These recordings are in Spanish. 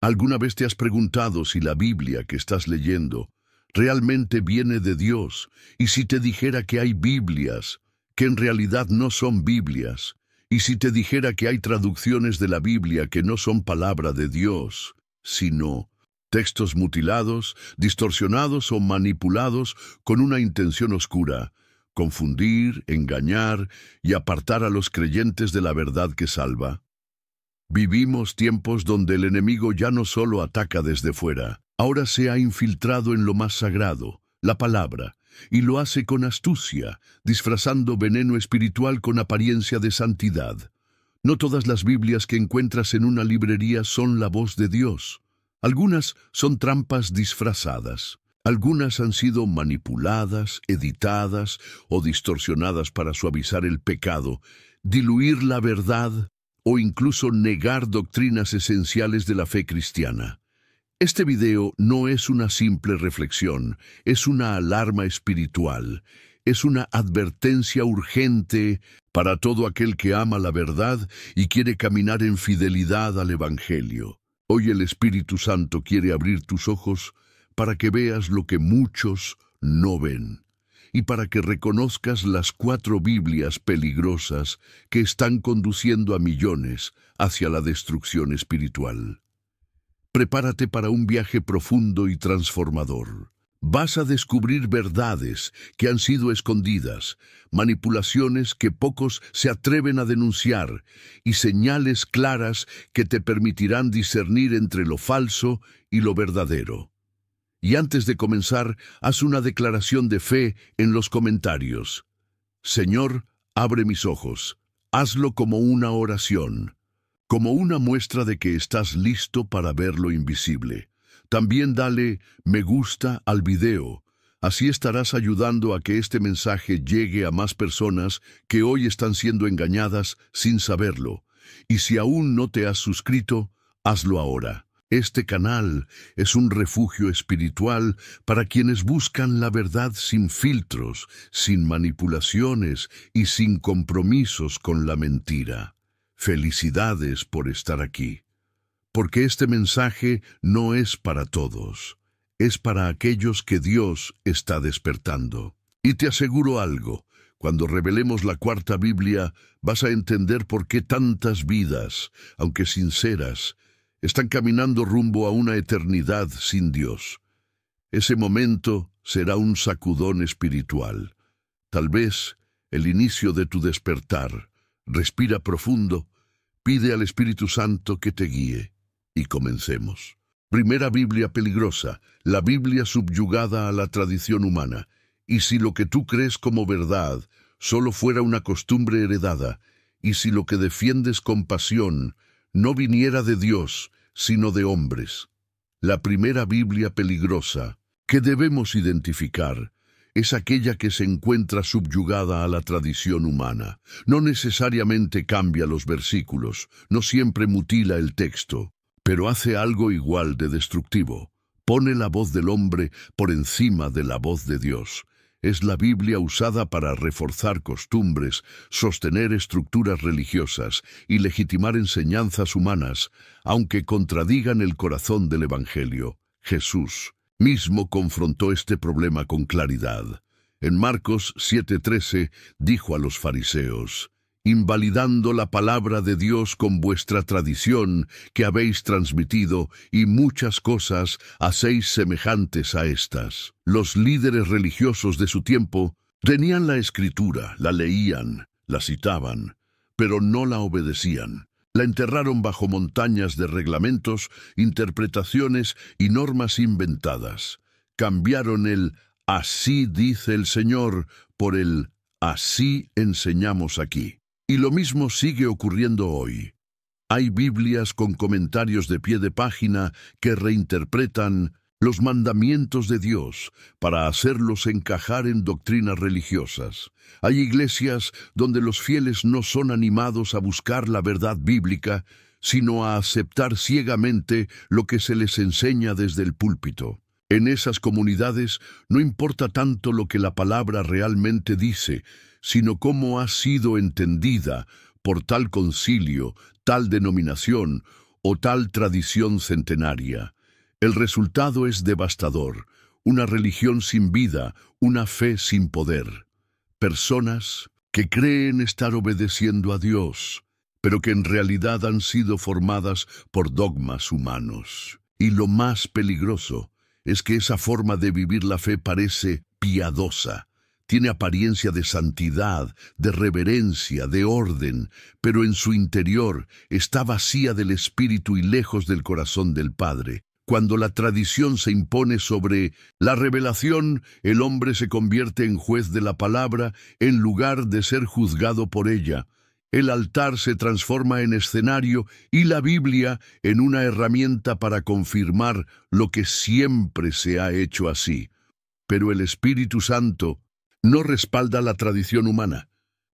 ¿Alguna vez te has preguntado si la Biblia que estás leyendo realmente viene de Dios? Y si te dijera que hay Biblias que en realidad no son Biblias, y si te dijera que hay traducciones de la Biblia que no son palabra de Dios, sino textos mutilados, distorsionados o manipulados con una intención oscura, confundir, engañar y apartar a los creyentes de la verdad que salva? Vivimos tiempos donde el enemigo ya no solo ataca desde fuera, ahora se ha infiltrado en lo más sagrado, la palabra, y lo hace con astucia, disfrazando veneno espiritual con apariencia de santidad. No todas las Biblias que encuentras en una librería son la voz de Dios. Algunas son trampas disfrazadas. Algunas han sido manipuladas, editadas o distorsionadas para suavizar el pecado, diluir la verdad o incluso negar doctrinas esenciales de la fe cristiana. Este video no es una simple reflexión, es una alarma espiritual, es una advertencia urgente para todo aquel que ama la verdad y quiere caminar en fidelidad al Evangelio. Hoy el Espíritu Santo quiere abrir tus ojos para que veas lo que muchos no ven, y para que reconozcas las 4 Biblias peligrosas que están conduciendo a millones hacia la destrucción espiritual. Prepárate para un viaje profundo y transformador. Vas a descubrir verdades que han sido escondidas, manipulaciones que pocos se atreven a denunciar y señales claras que te permitirán discernir entre lo falso y lo verdadero. Y antes de comenzar, haz una declaración de fe en los comentarios. Señor, abre mis ojos. Hazlo como una oración, como una muestra de que estás listo para ver lo invisible. También dale me gusta al video. Así estarás ayudando a que este mensaje llegue a más personas que hoy están siendo engañadas sin saberlo. Y si aún no te has suscrito, hazlo ahora. Este canal es un refugio espiritual para quienes buscan la verdad sin filtros, sin manipulaciones y sin compromisos con la mentira. Felicidades por estar aquí, porque este mensaje no es para todos, es para aquellos que Dios está despertando. Y te aseguro algo, cuando revelemos la 4ª Biblia, vas a entender por qué tantas vidas, aunque sinceras, están caminando rumbo a una eternidad sin Dios. Ese momento será un sacudón espiritual, tal vez el inicio de tu despertar. Respira profundo, pide al Espíritu Santo que te guíe, y comencemos. Primera Biblia peligrosa, la Biblia subyugada a la tradición humana. Y si lo que tú crees como verdad solo fuera una costumbre heredada, y si lo que defiendes con pasión no viniera de Dios, sino de hombres. La primera Biblia peligrosa que debemos identificar es aquella que se encuentra subyugada a la tradición humana. No necesariamente cambia los versículos, no siempre mutila el texto, pero hace algo igual de destructivo. Pone la voz del hombre por encima de la voz de Dios. Es la Biblia usada para reforzar costumbres, sostener estructuras religiosas y legitimar enseñanzas humanas, aunque contradigan el corazón del Evangelio. Jesús mismo confrontó este problema con claridad. En Marcos 7:13 dijo a los fariseos: invalidando la palabra de Dios con vuestra tradición que habéis transmitido, y muchas cosas hacéis semejantes a estas. Los líderes religiosos de su tiempo tenían la Escritura, la leían, la citaban, pero no la obedecían. La enterraron bajo montañas de reglamentos, interpretaciones y normas inventadas. Cambiaron el "así dice el Señor" por el "así enseñamos aquí". Y lo mismo sigue ocurriendo hoy. Hay Biblias con comentarios de pie de página que reinterpretan los mandamientos de Dios para hacerlos encajar en doctrinas religiosas. Hay iglesias donde los fieles no son animados a buscar la verdad bíblica, sino a aceptar ciegamente lo que se les enseña desde el púlpito. En esas comunidades no importa tanto lo que la palabra realmente dice, sino cómo ha sido entendida por tal concilio, tal denominación o tal tradición centenaria. El resultado es devastador, una religión sin vida, una fe sin poder. Personas que creen estar obedeciendo a Dios, pero que en realidad han sido formadas por dogmas humanos. Y lo más peligroso es que esa forma de vivir la fe parece piadosa. Tiene apariencia de santidad, de reverencia, de orden, pero en su interior está vacía del Espíritu y lejos del corazón del Padre. Cuando la tradición se impone sobre la revelación, el hombre se convierte en juez de la palabra en lugar de ser juzgado por ella. El altar se transforma en escenario y la Biblia en una herramienta para confirmar lo que siempre se ha hecho así. Pero el Espíritu Santo no respalda la tradición humana.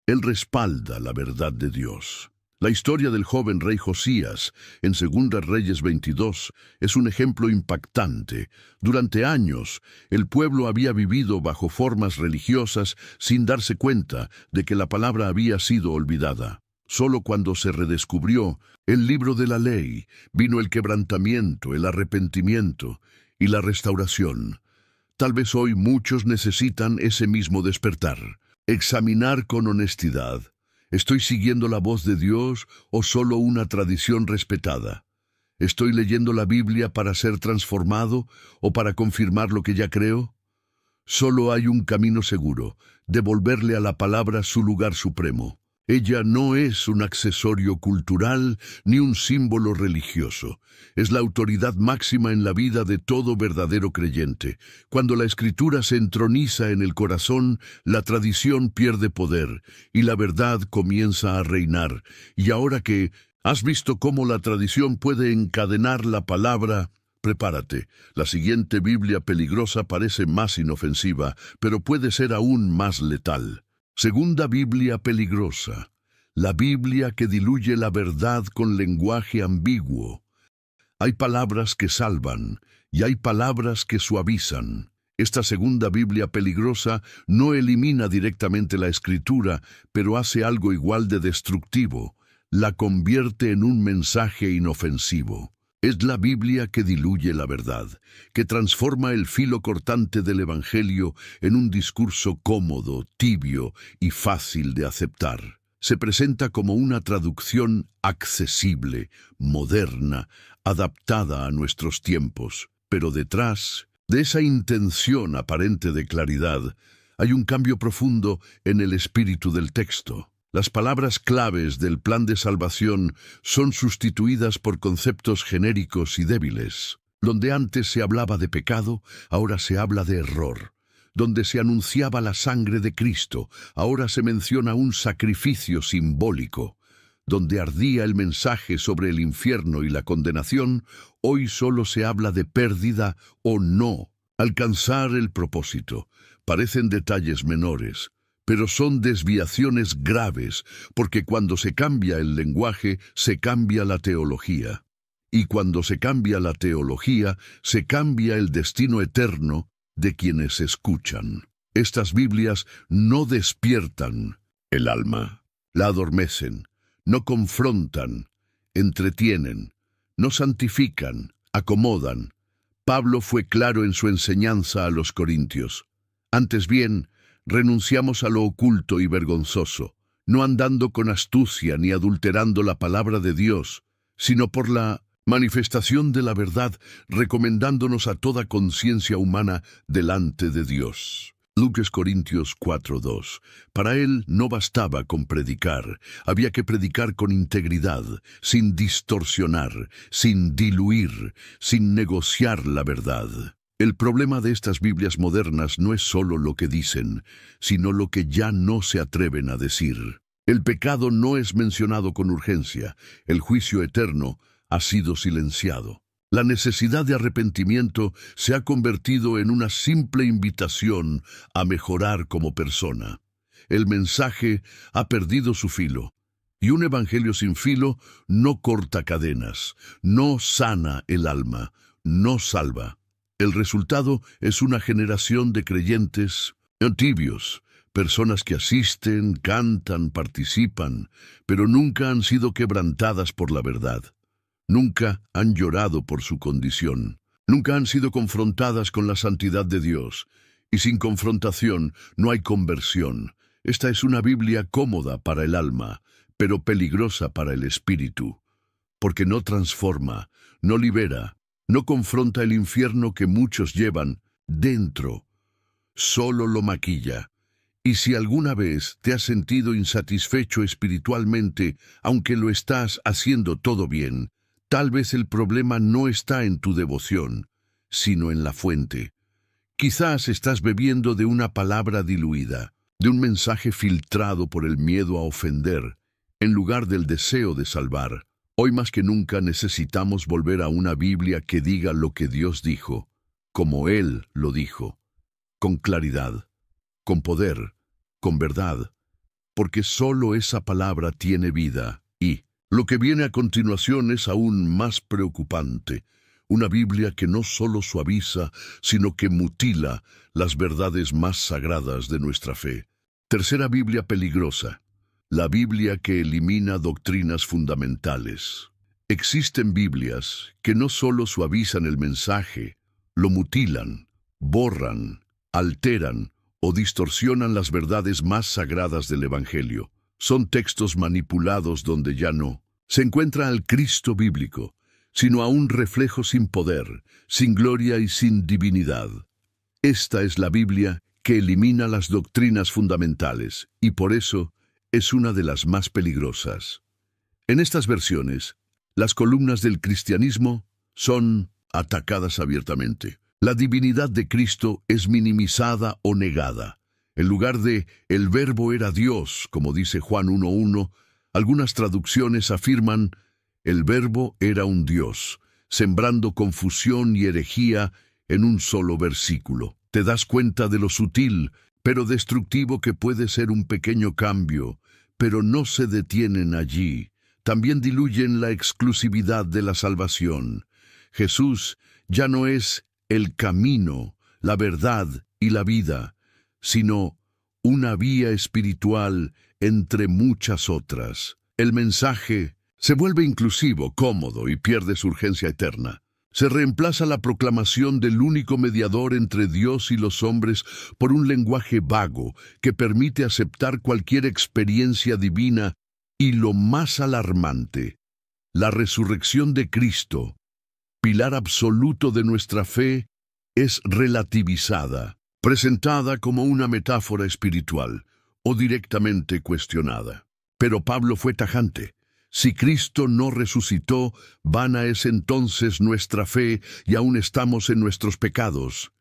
Él respalda la verdad de Dios. La historia del joven rey Josías, en 2 Reyes 22, es un ejemplo impactante. Durante años, el pueblo había vivido bajo formas religiosas sin darse cuenta de que la palabra había sido olvidada. Solo cuando se redescubrió el libro de la ley, vino el quebrantamiento, el arrepentimiento y la restauración. Tal vez hoy muchos necesitan ese mismo despertar. Examinar con honestidad. ¿Estoy siguiendo la voz de Dios o solo una tradición respetada? ¿Estoy leyendo la Biblia para ser transformado o para confirmar lo que ya creo? Solo hay un camino seguro: devolverle a la palabra su lugar supremo. Ella no es un accesorio cultural ni un símbolo religioso. Es la autoridad máxima en la vida de todo verdadero creyente. Cuando la Escritura se entroniza en el corazón, la tradición pierde poder y la verdad comienza a reinar. Y ahora que has visto cómo la tradición puede encadenar la palabra, prepárate. La siguiente Biblia peligrosa parece más inofensiva, pero puede ser aún más letal. Segunda Biblia peligrosa, la Biblia que diluye la verdad con lenguaje ambiguo. Hay palabras que salvan y hay palabras que suavizan. Esta segunda Biblia peligrosa no elimina directamente la Escritura, pero hace algo igual de destructivo: la convierte en un mensaje inofensivo. Es la Biblia que diluye la verdad, que transforma el filo cortante del Evangelio en un discurso cómodo, tibio y fácil de aceptar. Se presenta como una traducción accesible, moderna, adaptada a nuestros tiempos. Pero detrás de esa intención aparente de claridad, hay un cambio profundo en el espíritu del texto. Las palabras claves del plan de salvación son sustituidas por conceptos genéricos y débiles. Donde antes se hablaba de pecado, ahora se habla de error. Donde se anunciaba la sangre de Cristo, ahora se menciona un sacrificio simbólico. Donde ardía el mensaje sobre el infierno y la condenación, hoy solo se habla de pérdida o no. Alcanzar el propósito. Parecen detalles menores, pero son desviaciones graves, porque cuando se cambia el lenguaje, se cambia la teología. Y cuando se cambia la teología, se cambia el destino eterno de quienes escuchan. Estas Biblias no despiertan el alma, la adormecen, no confrontan, entretienen, no santifican, acomodan. Pablo fue claro en su enseñanza a los corintios. Antes bien, renunciamos a lo oculto y vergonzoso, no andando con astucia ni adulterando la palabra de Dios, sino por la manifestación de la verdad, recomendándonos a toda conciencia humana delante de Dios. Lucas Corintios 4:2. Para él no bastaba con predicar, había que predicar con integridad, sin distorsionar, sin diluir, sin negociar la verdad. El problema de estas Biblias modernas no es solo lo que dicen, sino lo que ya no se atreven a decir. El pecado no es mencionado con urgencia, el juicio eterno ha sido silenciado. La necesidad de arrepentimiento se ha convertido en una simple invitación a mejorar como persona. El mensaje ha perdido su filo, y un evangelio sin filo no corta cadenas, no sana el alma, no salva. El resultado es una generación de creyentes tibios, personas que asisten, cantan, participan, pero nunca han sido quebrantadas por la verdad. Nunca han llorado por su condición. Nunca han sido confrontadas con la santidad de Dios. Y sin confrontación no hay conversión. Esta es una Biblia cómoda para el alma, pero peligrosa para el espíritu, porque no transforma, no libera, no confronta el infierno que muchos llevan dentro, solo lo maquilla. Y si alguna vez te has sentido insatisfecho espiritualmente, aunque lo estás haciendo todo bien, tal vez el problema no está en tu devoción, sino en la fuente. Quizás estás bebiendo de una palabra diluida, de un mensaje filtrado por el miedo a ofender, en lugar del deseo de salvar. Hoy más que nunca necesitamos volver a una Biblia que diga lo que Dios dijo, como Él lo dijo, con claridad, con poder, con verdad, porque solo esa palabra tiene vida. Y lo que viene a continuación es aún más preocupante. Una Biblia que no solo suaviza, sino que mutila las verdades más sagradas de nuestra fe. Tercera Biblia peligrosa. La Biblia que elimina doctrinas fundamentales. Existen Biblias que no solo suavizan el mensaje, lo mutilan, borran, alteran o distorsionan las verdades más sagradas del Evangelio. Son textos manipulados donde ya no se encuentra al Cristo bíblico, sino a un reflejo sin poder, sin gloria y sin divinidad. Esta es la Biblia que elimina las doctrinas fundamentales, y por eso es una de las más peligrosas. En estas versiones, las columnas del cristianismo son atacadas abiertamente. La divinidad de Cristo es minimizada o negada. En lugar de «el verbo era Dios», como dice Juan 1:1, algunas traducciones afirman «el verbo era un Dios», sembrando confusión y herejía en un solo versículo. Te das cuenta de lo sutil, pero destructivo que puede ser un pequeño cambio, pero no se detienen allí. También diluyen la exclusividad de la salvación. Jesús ya no es el camino, la verdad y la vida, sino una vía espiritual entre muchas otras. El mensaje se vuelve inclusivo, cómodo y pierde su urgencia eterna. Se reemplaza la proclamación del único mediador entre Dios y los hombres por un lenguaje vago que permite aceptar cualquier experiencia divina y, lo más alarmante, la resurrección de Cristo, pilar absoluto de nuestra fe, es relativizada, presentada como una metáfora espiritual o directamente cuestionada. Pero Pablo fue tajante. Si Cristo no resucitó, vana es entonces nuestra fe y aún estamos en nuestros pecados.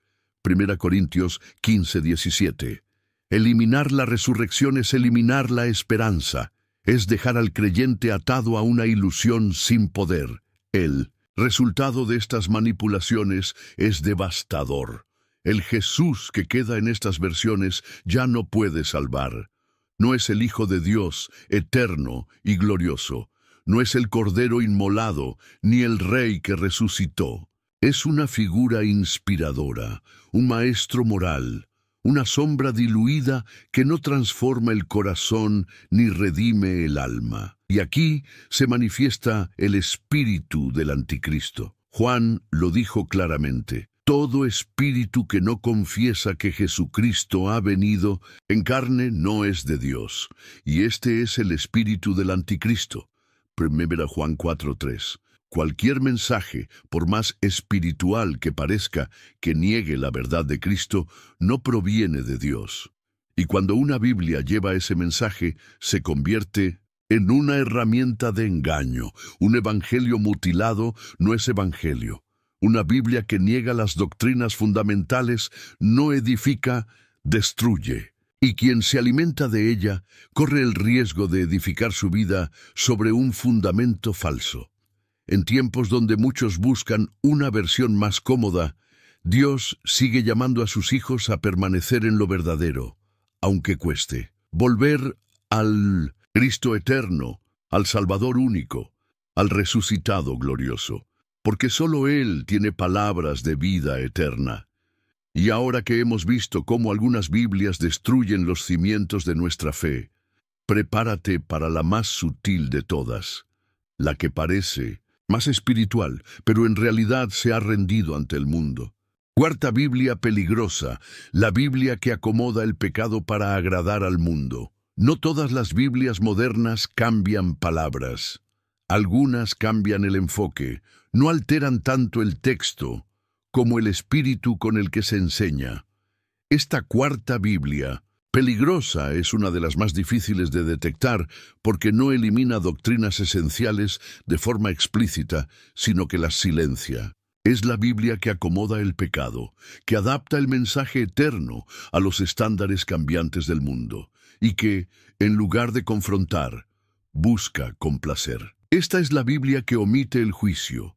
1 Corintios 15:17. Eliminar la resurrección es eliminar la esperanza, es dejar al creyente atado a una ilusión sin poder. El resultado de estas manipulaciones es devastador. El Jesús que queda en estas versiones ya no puede salvar. No es el Hijo de Dios, eterno y glorioso. No es el Cordero inmolado, ni el Rey que resucitó. Es una figura inspiradora, un maestro moral, una sombra diluida que no transforma el corazón ni redime el alma. Y aquí se manifiesta el espíritu del anticristo. Juan lo dijo claramente. Todo espíritu que no confiesa que Jesucristo ha venido en carne no es de Dios, y este es el espíritu del anticristo. 1 Juan 4:3. Cualquier mensaje, por más espiritual que parezca, que niegue la verdad de Cristo, no proviene de Dios. Y cuando una Biblia lleva ese mensaje, se convierte en una herramienta de engaño. Un evangelio mutilado no es evangelio. Una Biblia que niega las doctrinas fundamentales no edifica, destruye. Y quien se alimenta de ella corre el riesgo de edificar su vida sobre un fundamento falso. En tiempos donde muchos buscan una versión más cómoda, Dios sigue llamando a sus hijos a permanecer en lo verdadero, aunque cueste. Volver al Cristo eterno, al Salvador único, al resucitado glorioso. Porque solo Él tiene palabras de vida eterna. Y ahora que hemos visto cómo algunas Biblias destruyen los cimientos de nuestra fe, prepárate para la más sutil de todas, la que parece más espiritual, pero en realidad se ha rendido ante el mundo. Cuarta Biblia peligrosa, la Biblia que acomoda el pecado para agradar al mundo. No todas las Biblias modernas cambian palabras. Algunas cambian el enfoque, no alteran tanto el texto como el espíritu con el que se enseña. Esta cuarta Biblia, peligrosa, es una de las más difíciles de detectar porque no elimina doctrinas esenciales de forma explícita, sino que las silencia. Es la Biblia que acomoda el pecado, que adapta el mensaje eterno a los estándares cambiantes del mundo, y que, en lugar de confrontar, busca complacer. Esta es la Biblia que omite el juicio,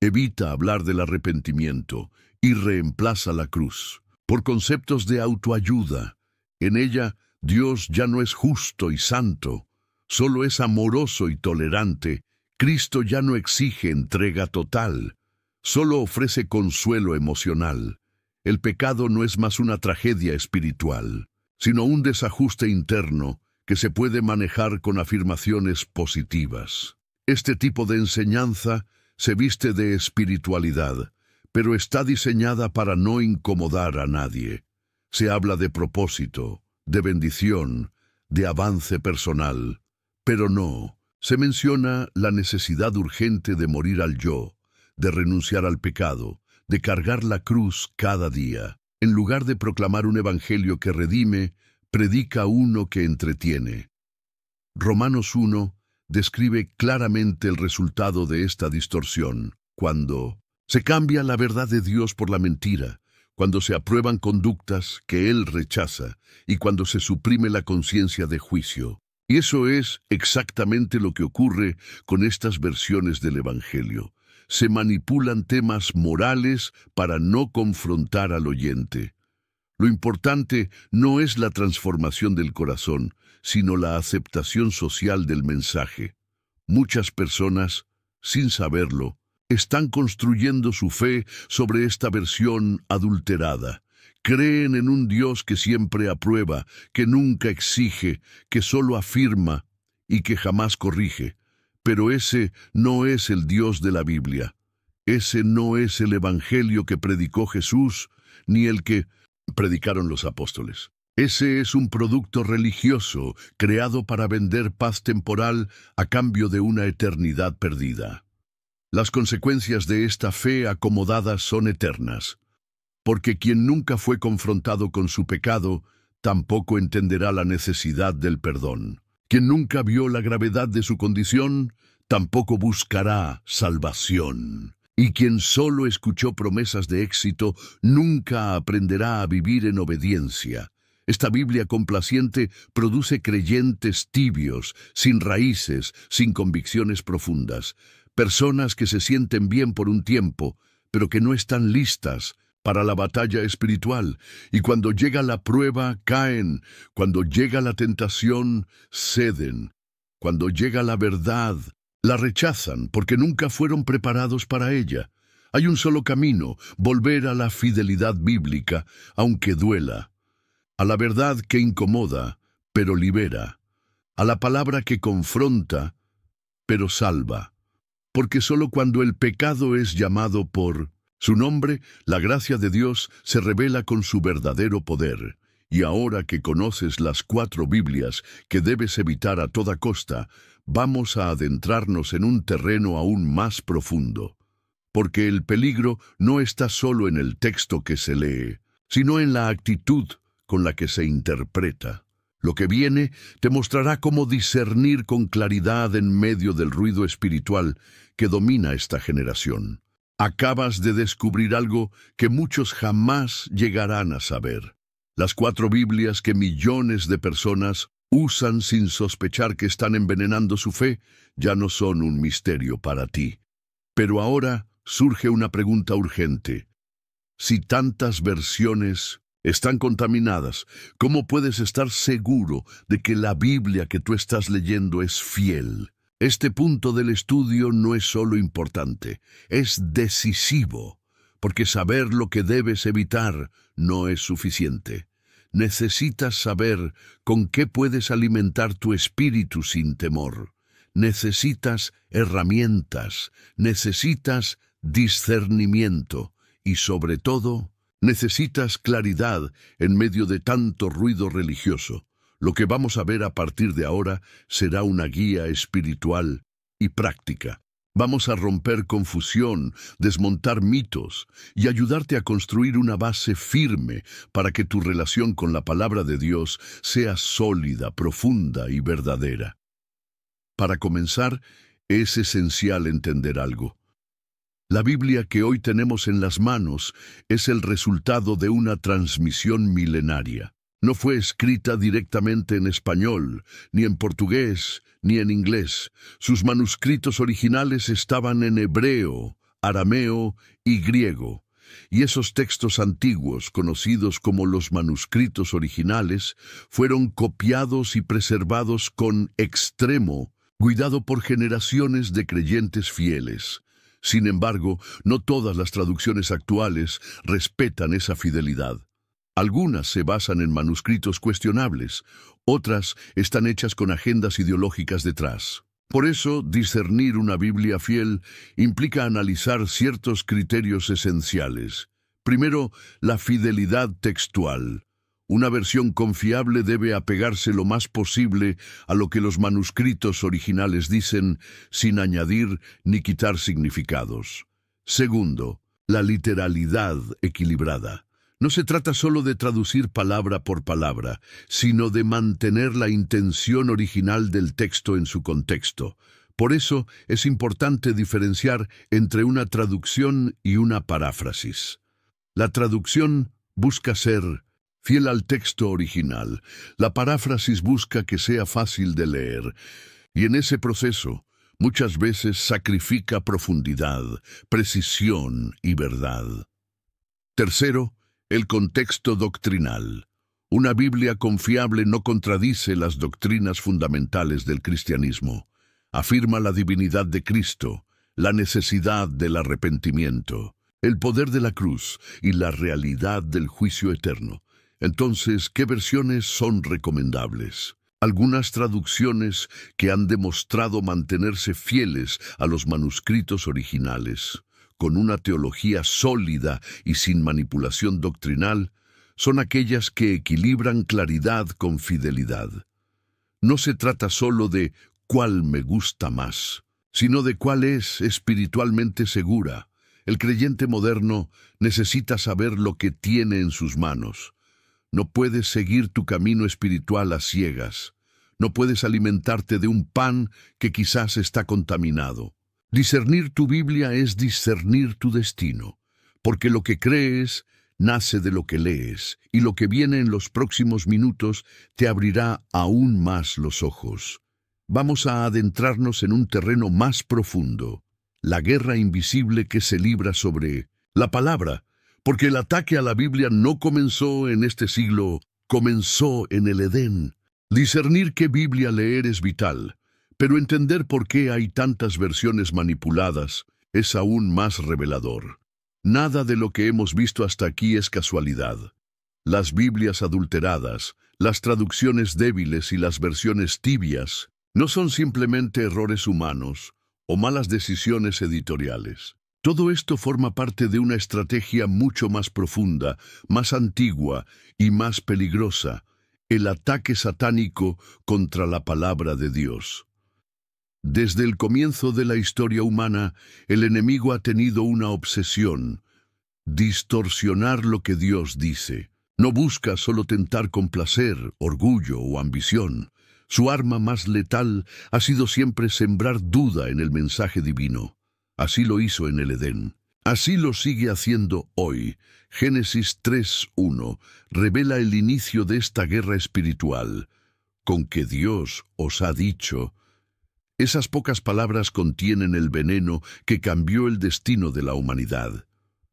evita hablar del arrepentimiento y reemplaza la cruz por conceptos de autoayuda. En ella, Dios ya no es justo y santo, solo es amoroso y tolerante. Cristo ya no exige entrega total, solo ofrece consuelo emocional. El pecado no es más una tragedia espiritual, sino un desajuste interno que se puede manejar con afirmaciones positivas. Este tipo de enseñanza se viste de espiritualidad, pero está diseñada para no incomodar a nadie. Se habla de propósito, de bendición, de avance personal, pero no. Se menciona la necesidad urgente de morir al yo, de renunciar al pecado, de cargar la cruz cada día. En lugar de proclamar un evangelio que redime, predica uno que entretiene. Romanos 1 describe claramente el resultado de esta distorsión, cuando se cambia la verdad de Dios por la mentira, cuando se aprueban conductas que Él rechaza y cuando se suprime la conciencia de juicio. Y eso es exactamente lo que ocurre con estas versiones del Evangelio. Se manipulan temas morales para no confrontar al oyente. Lo importante no es la transformación del corazón, sino la aceptación social del mensaje. Muchas personas, sin saberlo, están construyendo su fe sobre esta versión adulterada. Creen en un Dios que siempre aprueba, que nunca exige, que solo afirma y que jamás corrige. Pero ese no es el Dios de la Biblia. Ese no es el Evangelio que predicó Jesús, ni el que predicaron los apóstoles. Ese es un producto religioso creado para vender paz temporal a cambio de una eternidad perdida. Las consecuencias de esta fe acomodada son eternas, porque quien nunca fue confrontado con su pecado, tampoco entenderá la necesidad del perdón. Quien nunca vio la gravedad de su condición, tampoco buscará salvación. Y quien solo escuchó promesas de éxito, nunca aprenderá a vivir en obediencia. Esta Biblia complaciente produce creyentes tibios, sin raíces, sin convicciones profundas. Personas que se sienten bien por un tiempo, pero que no están listas para la batalla espiritual. Y cuando llega la prueba, caen. Cuando llega la tentación, ceden. Cuando llega la verdad, la rechazan porque nunca fueron preparados para ella. Hay un solo camino, volver a la fidelidad bíblica, aunque duela. A la verdad que incomoda, pero libera. A la palabra que confronta, pero salva. Porque solo cuando el pecado es llamado por su nombre, la gracia de Dios se revela con su verdadero poder. Y ahora que conoces las 4 Biblias que debes evitar a toda costa, vamos a adentrarnos en un terreno aún más profundo. Porque el peligro no está solo en el texto que se lee, sino en la actitud con la que se interpreta. Lo que viene te mostrará cómo discernir con claridad en medio del ruido espiritual que domina esta generación. Acabas de descubrir algo que muchos jamás llegarán a saber. Las 4 Biblias que millones de personas usan sin sospechar que están envenenando su fe ya no son un misterio para ti. Pero ahora surge una pregunta urgente. Si tantas versiones están contaminadas, ¿cómo puedes estar seguro de que la Biblia que tú estás leyendo es fiel? Este punto del estudio no es solo importante, es decisivo, porque saber lo que debes evitar no es suficiente. Necesitas saber con qué puedes alimentar tu espíritu sin temor. necesitas herramientas, necesitas discernimiento y, sobre todo, necesitas claridad en medio de tanto ruido religioso. Lo que vamos a ver a partir de ahora será una guía espiritual y práctica. Vamos a romper confusión, desmontar mitos y ayudarte a construir una base firme para que tu relación con la palabra de Dios sea sólida, profunda y verdadera. Para comenzar, es esencial entender algo. La Biblia que hoy tenemos en las manos es el resultado de una transmisión milenaria. No fue escrita directamente en español, ni en portugués, ni en inglés. Sus manuscritos originales estaban en hebreo, arameo y griego. Y esos textos antiguos, conocidos como los manuscritos originales, fueron copiados y preservados con extremo cuidado por generaciones de creyentes fieles. Sin embargo, no todas las traducciones actuales respetan esa fidelidad. Algunas se basan en manuscritos cuestionables, otras están hechas con agendas ideológicas detrás. Por eso, discernir una Biblia fiel implica analizar ciertos criterios esenciales. Primero, la fidelidad textual. Una versión confiable debe apegarse lo más posible a lo que los manuscritos originales dicen, sin añadir ni quitar significados. Segundo, la literalidad equilibrada. No se trata solo de traducir palabra por palabra, sino de mantener la intención original del texto en su contexto. Por eso es importante diferenciar entre una traducción y una paráfrasis. La traducción busca ser fiel al texto original. La paráfrasis busca que sea fácil de leer. Y en ese proceso, muchas veces sacrifica profundidad, precisión y verdad. Tercero, el contexto doctrinal. Una Biblia confiable no contradice las doctrinas fundamentales del cristianismo. Afirma la divinidad de Cristo, la necesidad del arrepentimiento, el poder de la cruz y la realidad del juicio eterno. Entonces, ¿qué versiones son recomendables? Algunas traducciones que han demostrado mantenerse fieles a los manuscritos originales, con una teología sólida y sin manipulación doctrinal, son aquellas que equilibran claridad con fidelidad. No se trata solo de cuál me gusta más, sino de cuál es espiritualmente segura. El creyente moderno necesita saber lo que tiene en sus manos. No puedes seguir tu camino espiritual a ciegas. No puedes alimentarte de un pan que quizás está contaminado. Discernir tu Biblia es discernir tu destino, porque lo que crees nace de lo que lees, y lo que viene en los próximos minutos te abrirá aún más los ojos. Vamos a adentrarnos en un terreno más profundo, la guerra invisible que se libra sobre la palabra, porque el ataque a la Biblia no comenzó en este siglo, comenzó en el Edén. Discernir qué Biblia leer es vital, pero entender por qué hay tantas versiones manipuladas es aún más revelador. Nada de lo que hemos visto hasta aquí es casualidad. Las Biblias adulteradas, las traducciones débiles y las versiones tibias no son simplemente errores humanos o malas decisiones editoriales. Todo esto forma parte de una estrategia mucho más profunda, más antigua y más peligrosa, el ataque satánico contra la palabra de Dios. Desde el comienzo de la historia humana, el enemigo ha tenido una obsesión: distorsionar lo que Dios dice. No busca solo tentar con placer, orgullo o ambición. Su arma más letal ha sido siempre sembrar duda en el mensaje divino. Así lo hizo en el Edén. Así lo sigue haciendo hoy. Génesis 3:1 revela el inicio de esta guerra espiritual. Con que Dios os ha dicho. Esas pocas palabras contienen el veneno que cambió el destino de la humanidad.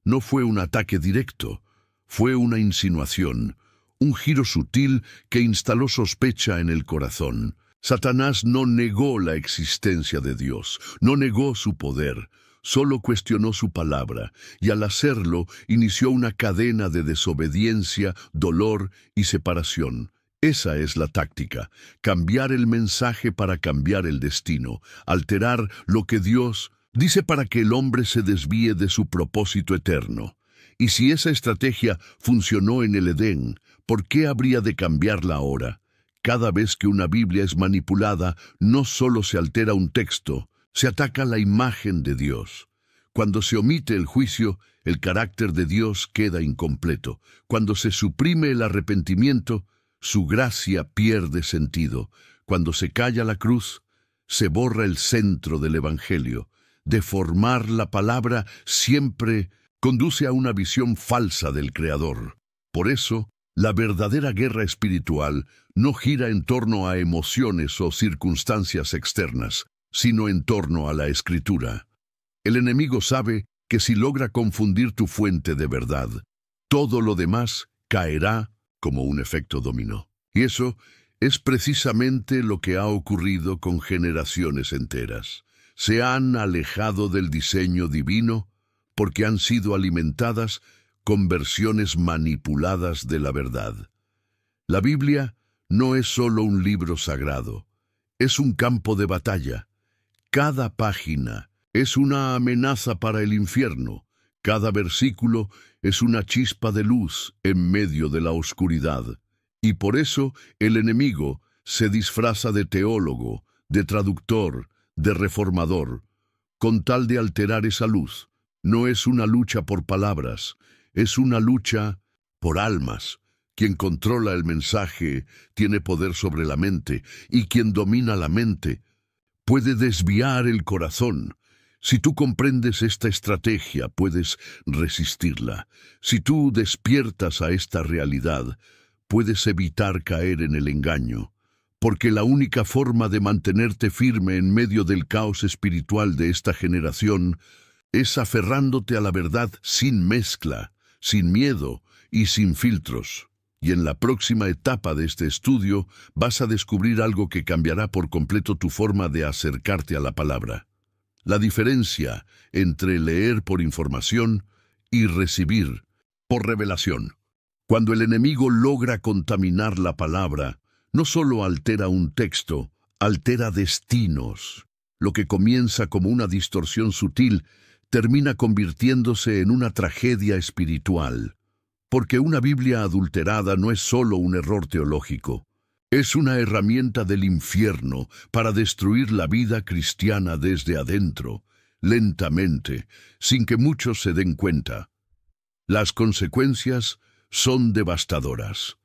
No fue un ataque directo, fue una insinuación, un giro sutil que instaló sospecha en el corazón. Satanás no negó la existencia de Dios, no negó su poder, solo cuestionó su palabra, y al hacerlo inició una cadena de desobediencia, dolor y separación. Esa es la táctica, cambiar el mensaje para cambiar el destino, alterar lo que Dios dice para que el hombre se desvíe de su propósito eterno. Y si esa estrategia funcionó en el Edén, ¿por qué habría de cambiarla ahora? Cada vez que una Biblia es manipulada, no solo se altera un texto, se ataca la imagen de Dios. Cuando se omite el juicio, el carácter de Dios queda incompleto. Cuando se suprime el arrepentimiento, su gracia pierde sentido. Cuando se calla la cruz, se borra el centro del Evangelio. Deformar la palabra siempre conduce a una visión falsa del Creador. Por eso, la verdadera guerra espiritual no gira en torno a emociones o circunstancias externas, sino en torno a la Escritura. El enemigo sabe que si logra confundir tu fuente de verdad, todo lo demás caerá como un efecto dominó. Y eso es precisamente lo que ha ocurrido con generaciones enteras. Se han alejado del diseño divino porque han sido alimentadas con versiones manipuladas de la verdad. La Biblia no es solo un libro sagrado, es un campo de batalla. Cada página es una amenaza para el infierno. Cada versículo es una chispa de luz en medio de la oscuridad. Y por eso el enemigo se disfraza de teólogo, de traductor, de reformador, con tal de alterar esa luz. No es una lucha por palabras, es una lucha por almas. Quien controla el mensaje tiene poder sobre la mente, y quien domina la mente puede desviar el corazón. Si tú comprendes esta estrategia, puedes resistirla. Si tú despiertas a esta realidad, puedes evitar caer en el engaño, porque la única forma de mantenerte firme en medio del caos espiritual de esta generación es aferrándote a la verdad sin mezcla, sin miedo y sin filtros. Y en la próxima etapa de este estudio vas a descubrir algo que cambiará por completo tu forma de acercarte a la palabra. La diferencia entre leer por información y recibir por revelación. Cuando el enemigo logra contaminar la palabra, no solo altera un texto, altera destinos. Lo que comienza como una distorsión sutil termina convirtiéndose en una tragedia espiritual. Porque una Biblia adulterada no es solo un error teológico. Es una herramienta del infierno para destruir la vida cristiana desde adentro, lentamente, sin que muchos se den cuenta. Las consecuencias son devastadoras.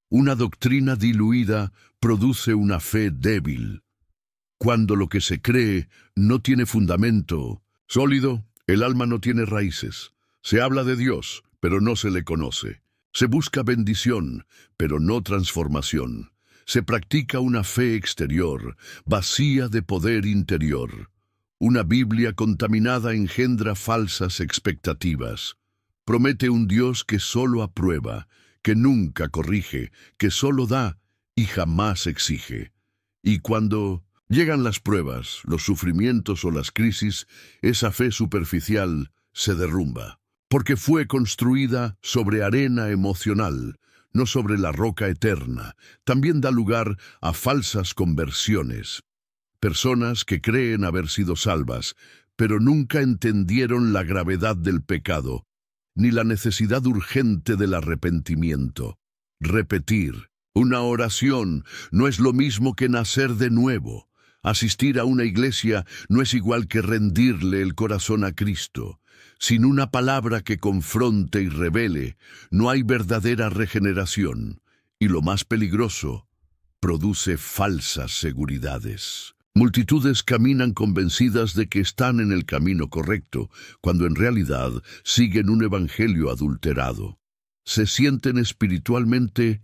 Una doctrina diluida produce una fe débil. Cuando lo que se cree no tiene fundamento sólido, el alma no tiene raíces. Se habla de Dios, pero no se le conoce. Se busca bendición, pero no transformación. Se practica una fe exterior, vacía de poder interior. Una Biblia contaminada engendra falsas expectativas. Promete un Dios que solo aprueba, que nunca corrige, que solo da y jamás exige. Y cuando llegan las pruebas, los sufrimientos o las crisis, esa fe superficial se derrumba, porque fue construida sobre arena emocional, no sobre la roca eterna. También da lugar a falsas conversiones. Personas que creen haber sido salvas, pero nunca entendieron la gravedad del pecado, ni la necesidad urgente del arrepentimiento. Repetir una oración no es lo mismo que nacer de nuevo. Asistir a una iglesia no es igual que rendirle el corazón a Cristo. Sin una palabra que confronte y revele, no hay verdadera regeneración. Y lo más peligroso, produce falsas seguridades. Multitudes caminan convencidas de que están en el camino correcto, cuando en realidad siguen un evangelio adulterado. Se sienten espiritualmente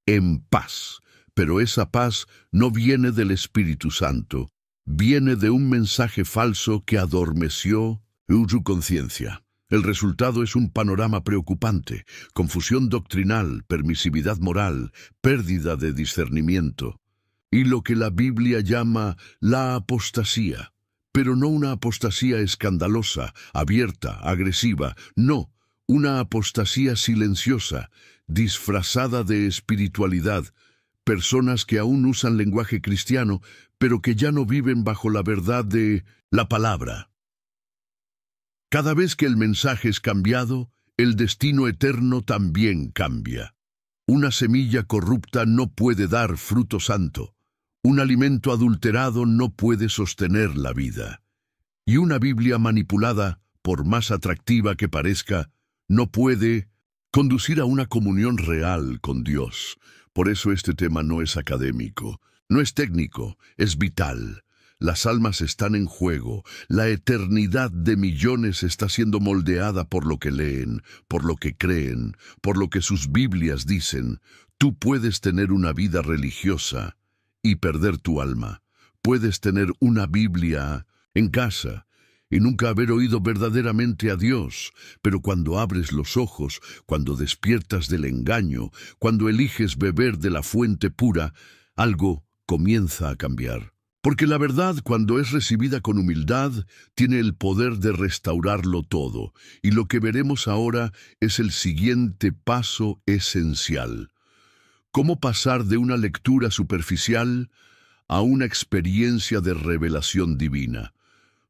en paz, pero esa paz no viene del Espíritu Santo, viene de un mensaje falso que adormeció su conciencia. El resultado es un panorama preocupante: confusión doctrinal, permisividad moral, pérdida de discernimiento, y lo que la Biblia llama la apostasía. Pero no una apostasía escandalosa, abierta, agresiva, no, una apostasía silenciosa, disfrazada de espiritualidad, personas que aún usan lenguaje cristiano, pero que ya no viven bajo la verdad de la palabra. Cada vez que el mensaje es cambiado, el destino eterno también cambia. Una semilla corrupta no puede dar fruto santo. Un alimento adulterado no puede sostener la vida. Y una Biblia manipulada, por más atractiva que parezca, no puede conducir a una comunión real con Dios. Por eso este tema no es académico, no es técnico, es vital. Las almas están en juego, la eternidad de millones está siendo moldeada por lo que leen, por lo que creen, por lo que sus Biblias dicen. Tú puedes tener una vida religiosa y perder tu alma. Puedes tener una Biblia en casa y nunca haber oído verdaderamente a Dios, pero cuando abres los ojos, cuando despiertas del engaño, cuando eliges beber de la fuente pura, algo comienza a cambiar. Porque la verdad, cuando es recibida con humildad, tiene el poder de restaurarlo todo, y lo que veremos ahora es el siguiente paso esencial. ¿Cómo pasar de una lectura superficial a una experiencia de revelación divina?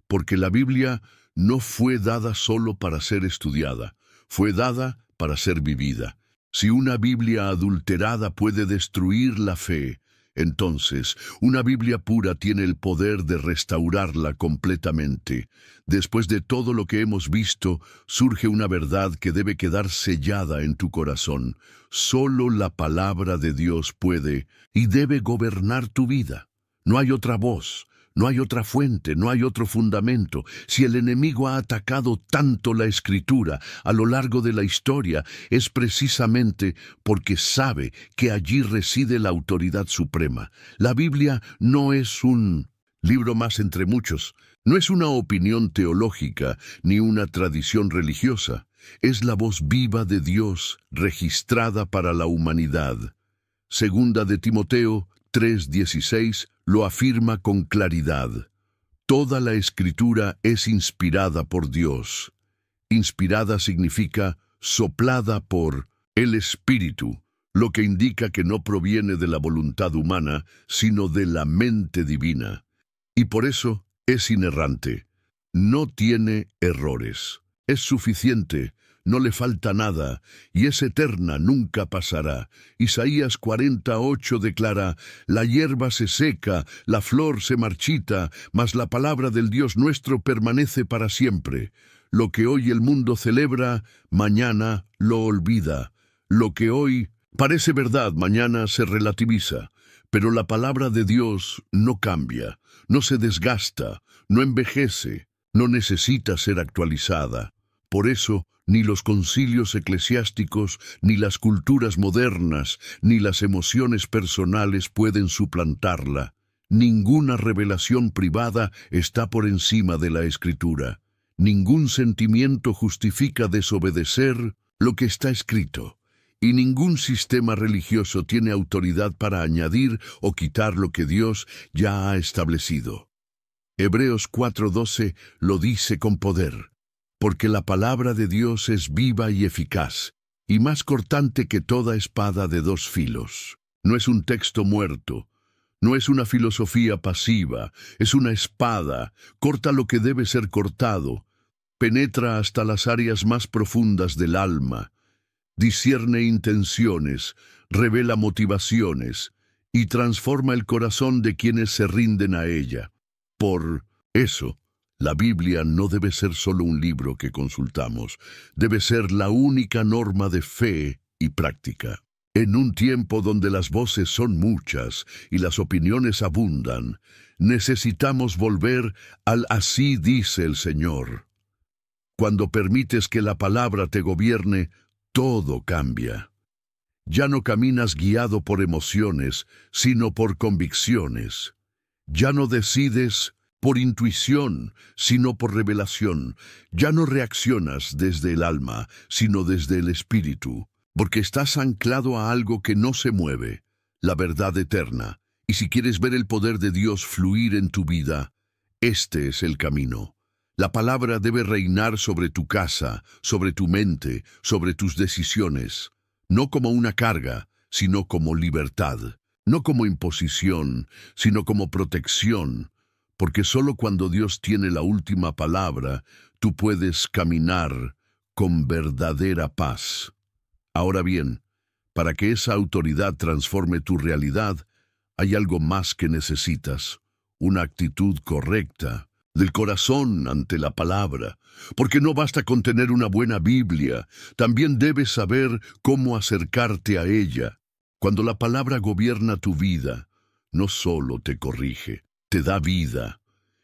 Porque la Biblia no fue dada solo para ser estudiada, fue dada para ser vivida. Si una Biblia adulterada puede destruir la fe, entonces una Biblia pura tiene el poder de restaurarla completamente. Después de todo lo que hemos visto, surge una verdad que debe quedar sellada en tu corazón. Solo la palabra de Dios puede y debe gobernar tu vida. No hay otra voz. No hay otra fuente, no hay otro fundamento. Si el enemigo ha atacado tanto la Escritura a lo largo de la historia, es precisamente porque sabe que allí reside la autoridad suprema. La Biblia no es un libro más entre muchos, no es una opinión teológica ni una tradición religiosa. Es la voz viva de Dios registrada para la humanidad. Segunda de Timoteo 3:16 lo afirma con claridad. Toda la Escritura es inspirada por Dios. Inspirada significa soplada por el Espíritu, lo que indica que no proviene de la voluntad humana, sino de la mente divina. Y por eso es inerrante. No tiene errores. Es suficiente. No le falta nada, y es eterna, nunca pasará. Isaías 48 declara: la hierba se seca, la flor se marchita, mas la palabra del Dios nuestro permanece para siempre. Lo que hoy el mundo celebra, mañana lo olvida. Lo que hoy parece verdad, mañana se relativiza. Pero la palabra de Dios no cambia, no se desgasta, no envejece, no necesita ser actualizada. Por eso, ni los concilios eclesiásticos, ni las culturas modernas, ni las emociones personales pueden suplantarla. Ninguna revelación privada está por encima de la Escritura. Ningún sentimiento justifica desobedecer lo que está escrito. Y ningún sistema religioso tiene autoridad para añadir o quitar lo que Dios ya ha establecido. Hebreos 4:12 lo dice con poder. Porque la palabra de Dios es viva y eficaz, y más cortante que toda espada de dos filos. No es un texto muerto, no es una filosofía pasiva, es una espada, corta lo que debe ser cortado, penetra hasta las áreas más profundas del alma, discierne intenciones, revela motivaciones, y transforma el corazón de quienes se rinden a ella. Por eso, la Biblia no debe ser solo un libro que consultamos, debe ser la única norma de fe y práctica. En un tiempo donde las voces son muchas y las opiniones abundan, necesitamos volver al así dice el Señor. Cuando permites que la palabra te gobierne, todo cambia. Ya no caminas guiado por emociones, sino por convicciones. Ya no decides por intuición, sino por revelación. Ya no reaccionas desde el alma, sino desde el espíritu, porque estás anclado a algo que no se mueve, la verdad eterna. Y si quieres ver el poder de Dios fluir en tu vida, este es el camino. La palabra debe reinar sobre tu casa, sobre tu mente, sobre tus decisiones, no como una carga, sino como libertad. no como imposición, sino como protección, porque solo cuando Dios tiene la última palabra, tú puedes caminar con verdadera paz. Ahora bien, para que esa autoridad transforme tu realidad, hay algo más que necesitas, una actitud correcta del corazón ante la palabra, porque no basta con tener una buena Biblia, también debes saber cómo acercarte a ella. Cuando la palabra gobierna tu vida, no solo te corrige, te da vida.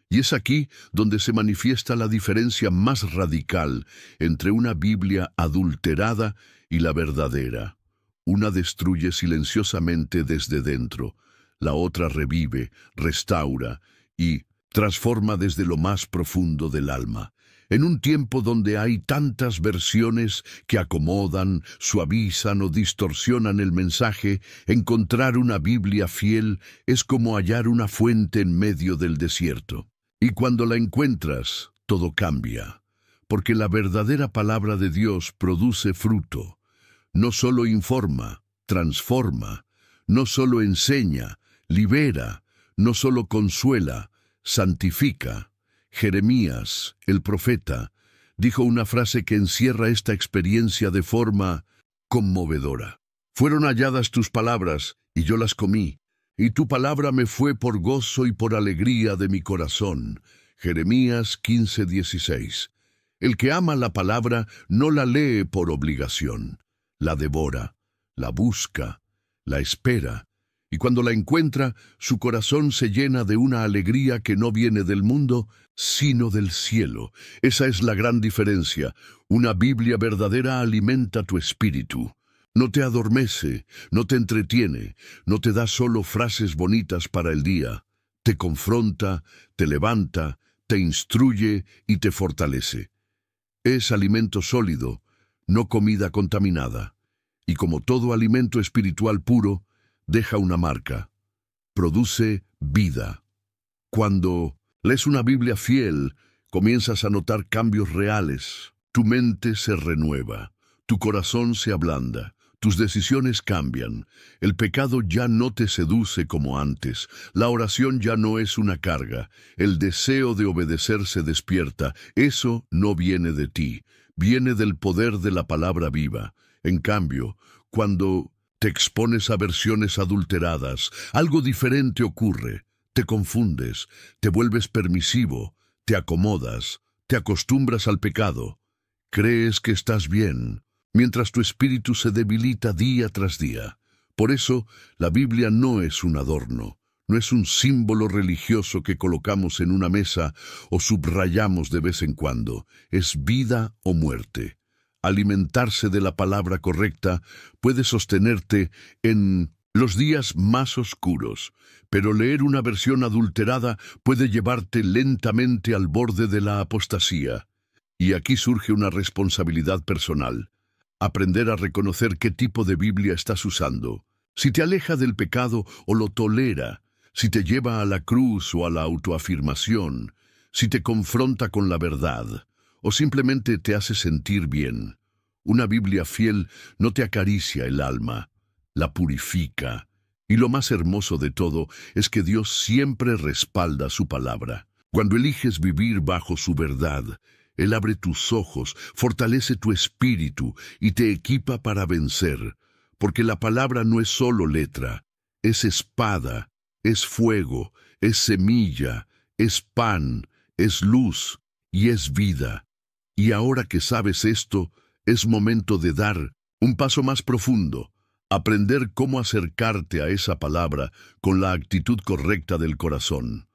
Y es aquí donde se manifiesta la diferencia más radical entre una Biblia adulterada y la verdadera. Una destruye silenciosamente desde dentro, la otra revive, restaura y transforma desde lo más profundo del alma. En un tiempo donde hay tantas versiones que acomodan, suavizan o distorsionan el mensaje, encontrar una Biblia fiel es como hallar una fuente en medio del desierto. Y cuando la encuentras, todo cambia, porque la verdadera palabra de Dios produce fruto. No solo informa, transforma, no solo enseña, libera, no solo consuela, santifica. Jeremías, el profeta, dijo una frase que encierra esta experiencia de forma conmovedora. Fueron halladas tus palabras, y yo las comí, y tu palabra me fue por gozo y por alegría de mi corazón. Jeremías 15:16. El que ama la palabra no la lee por obligación, la devora, la busca, la espera, y cuando la encuentra, su corazón se llena de una alegría que no viene del mundo, sino del cielo. Esa es la gran diferencia. Una Biblia verdadera alimenta tu espíritu. No te adormece, no te entretiene, no te da solo frases bonitas para el día. Te confronta, te levanta, te instruye y te fortalece. Es alimento sólido, no comida contaminada. Y como todo alimento espiritual puro, deja una marca. Produce vida. Cuando lees una Biblia fiel, comienzas a notar cambios reales. Tu mente se renueva, tu corazón se ablanda, tus decisiones cambian. El pecado ya no te seduce como antes, la oración ya no es una carga, el deseo de obedecer se despierta. Eso no viene de ti, viene del poder de la palabra viva. En cambio, cuando te expones a versiones adulteradas, algo diferente ocurre. Te confundes, te vuelves permisivo, te acomodas, te acostumbras al pecado. Crees que estás bien, mientras tu espíritu se debilita día tras día. Por eso, la Biblia no es un adorno, no es un símbolo religioso que colocamos en una mesa o subrayamos de vez en cuando. Es vida o muerte. Alimentarse de la palabra correcta puede sostenerte en los días más oscuros, pero leer una versión adulterada puede llevarte lentamente al borde de la apostasía. Y aquí surge una responsabilidad personal. Aprender a reconocer qué tipo de Biblia estás usando. Si te aleja del pecado o lo tolera, si te lleva a la cruz o a la autoafirmación, si te confronta con la verdad, o simplemente te hace sentir bien. Una Biblia fiel no te acaricia el alma, la purifica. Y lo más hermoso de todo es que Dios siempre respalda su palabra. Cuando eliges vivir bajo su verdad, Él abre tus ojos, fortalece tu espíritu y te equipa para vencer. Porque la palabra no es solo letra, es espada, es fuego, es semilla, es pan, es luz y es vida. Y ahora que sabes esto, es momento de dar un paso más profundo, aprender cómo acercarte a esa palabra con la actitud correcta del corazón.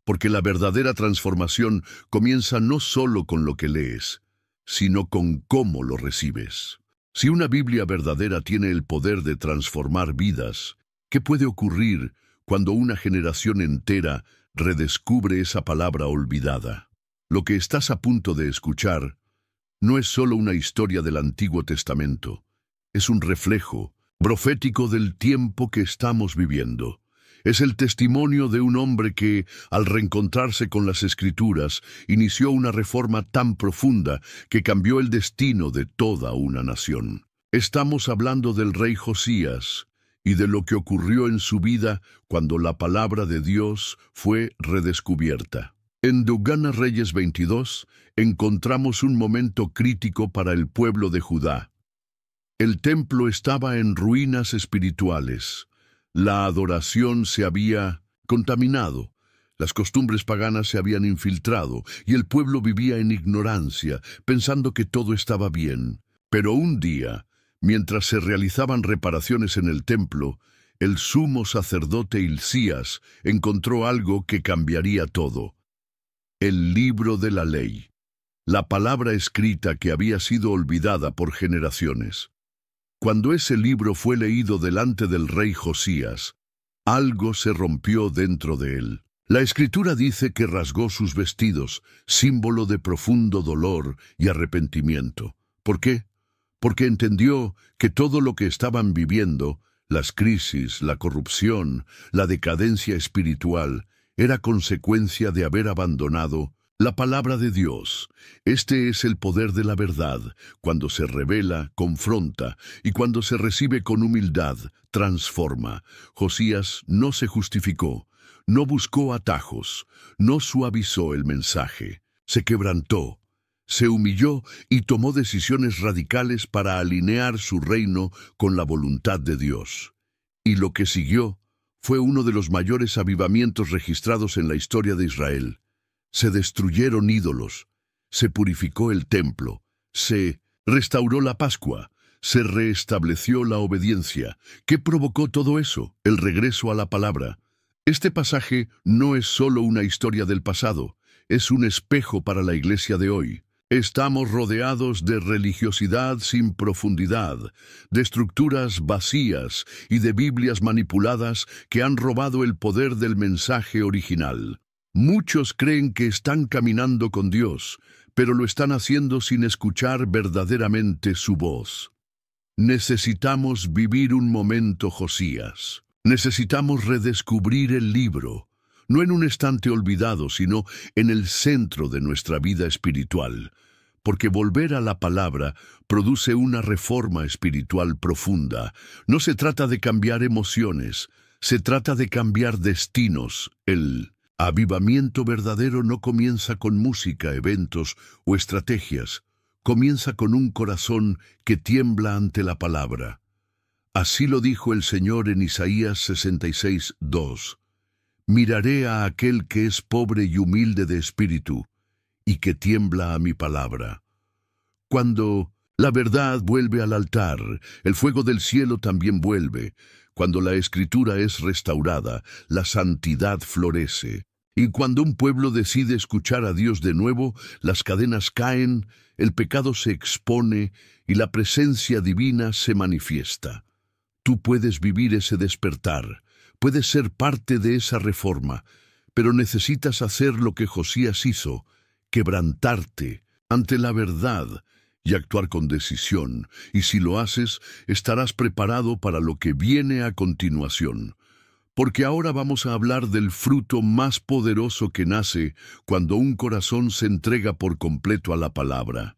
Porque la verdadera transformación comienza no solo con lo que lees, sino con cómo lo recibes. Si una Biblia verdadera tiene el poder de transformar vidas, ¿qué puede ocurrir cuando una generación entera redescubre esa palabra olvidada? Lo que estás a punto de escuchar no es solo una historia del Antiguo Testamento, es un reflejo profético del tiempo que estamos viviendo. Es el testimonio de un hombre que, al reencontrarse con las Escrituras, inició una reforma tan profunda que cambió el destino de toda una nación. Estamos hablando del rey Josías, y de lo que ocurrió en su vida cuando la palabra de Dios fue redescubierta. En Dugana Reyes 22 encontramos un momento crítico para el pueblo de Judá. El templo estaba en ruinas espirituales. La adoración se había contaminado. Las costumbres paganas se habían infiltrado y el pueblo vivía en ignorancia, pensando que todo estaba bien. Pero un día, mientras se realizaban reparaciones en el templo, el sumo sacerdote Hilcías encontró algo que cambiaría todo: el libro de la ley, la palabra escrita que había sido olvidada por generaciones. Cuando ese libro fue leído delante del rey Josías, algo se rompió dentro de él. La Escritura dice que rasgó sus vestidos, símbolo de profundo dolor y arrepentimiento. ¿Por qué? Porque entendió que todo lo que estaban viviendo, las crisis, la corrupción, la decadencia espiritual, era consecuencia de haber abandonado la palabra de Dios. Este es el poder de la verdad. Cuando se revela, confronta, y cuando se recibe con humildad, transforma. Josías no se justificó, no buscó atajos, no suavizó el mensaje, se quebrantó, se humilló y tomó decisiones radicales para alinear su reino con la voluntad de Dios. Y lo que siguió fue uno de los mayores avivamientos registrados en la historia de Israel. Se destruyeron ídolos, se purificó el templo, se restauró la Pascua, se restableció la obediencia. ¿Qué provocó todo eso? El regreso a la palabra. Este pasaje no es solo una historia del pasado, es un espejo para la iglesia de hoy. Estamos rodeados de religiosidad sin profundidad, de estructuras vacías y de Biblias manipuladas que han robado el poder del mensaje original. Muchos creen que están caminando con Dios, pero lo están haciendo sin escuchar verdaderamente su voz. Necesitamos vivir un momento Josías. Necesitamos redescubrir el libro, no en un estante olvidado, sino en el centro de nuestra vida espiritual, porque volver a la palabra produce una reforma espiritual profunda. No se trata de cambiar emociones, se trata de cambiar destinos. El avivamiento verdadero no comienza con música, eventos o estrategias, comienza con un corazón que tiembla ante la palabra. Así lo dijo el Señor en Isaías 66:2. Miraré a aquel que es pobre y humilde de espíritu, y que tiembla a mi palabra. Cuando la verdad vuelve al altar, el fuego del cielo también vuelve. Cuando la Escritura es restaurada, la santidad florece. Y cuando un pueblo decide escuchar a Dios de nuevo, las cadenas caen, el pecado se expone y la presencia divina se manifiesta. Tú puedes vivir ese despertar, puedes ser parte de esa reforma, pero necesitas hacer lo que Josías hizo: quebrantarte ante la verdad y actuar con decisión. Y si lo haces, estarás preparado para lo que viene a continuación. Porque ahora vamos a hablar del fruto más poderoso que nace cuando un corazón se entrega por completo a la palabra.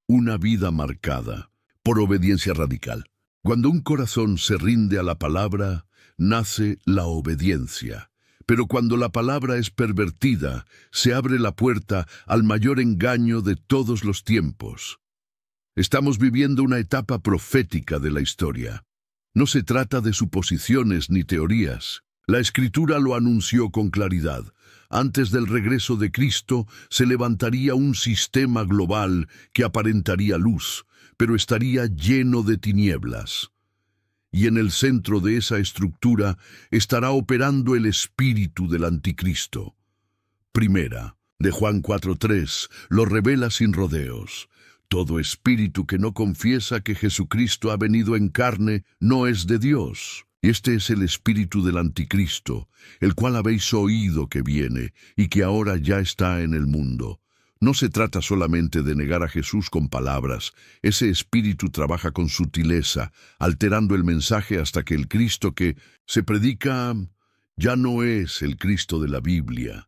Una vida marcada por obediencia radical. Cuando un corazón se rinde a la palabra, nace la obediencia. Pero cuando la palabra es pervertida, se abre la puerta al mayor engaño de todos los tiempos. Estamos viviendo una etapa profética de la historia. No se trata de suposiciones ni teorías. La Escritura lo anunció con claridad. Antes del regreso de Cristo se levantaría un sistema global que aparentaría luz, pero estaría lleno de tinieblas. Y en el centro de esa estructura estará operando el espíritu del anticristo. Primera, de Juan 4:3, lo revela sin rodeos. Todo espíritu que no confiesa que Jesucristo ha venido en carne no es de Dios. Este es el espíritu del anticristo, el cual habéis oído que viene y que ahora ya está en el mundo. No se trata solamente de negar a Jesús con palabras. Ese espíritu trabaja con sutileza, alterando el mensaje hasta que el Cristo que se predica ya no es el Cristo de la Biblia.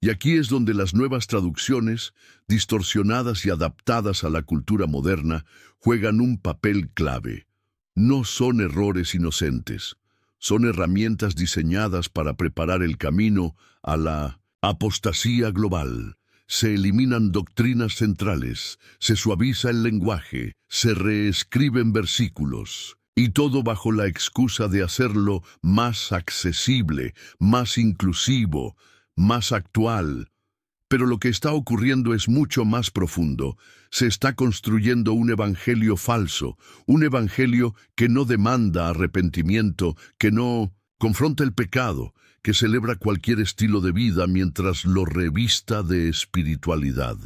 Y aquí es donde las nuevas traducciones, distorsionadas y adaptadas a la cultura moderna, juegan un papel clave. No son errores inocentes, son herramientas diseñadas para preparar el camino a la apostasía global. Se eliminan doctrinas centrales, se suaviza el lenguaje, se reescriben versículos, y todo bajo la excusa de hacerlo más accesible, más inclusivo, más actual. Pero lo que está ocurriendo es mucho más profundo. Se está construyendo un evangelio falso, un evangelio que no demanda arrepentimiento, que no confronta el pecado, que celebra cualquier estilo de vida mientras lo revista de espiritualidad.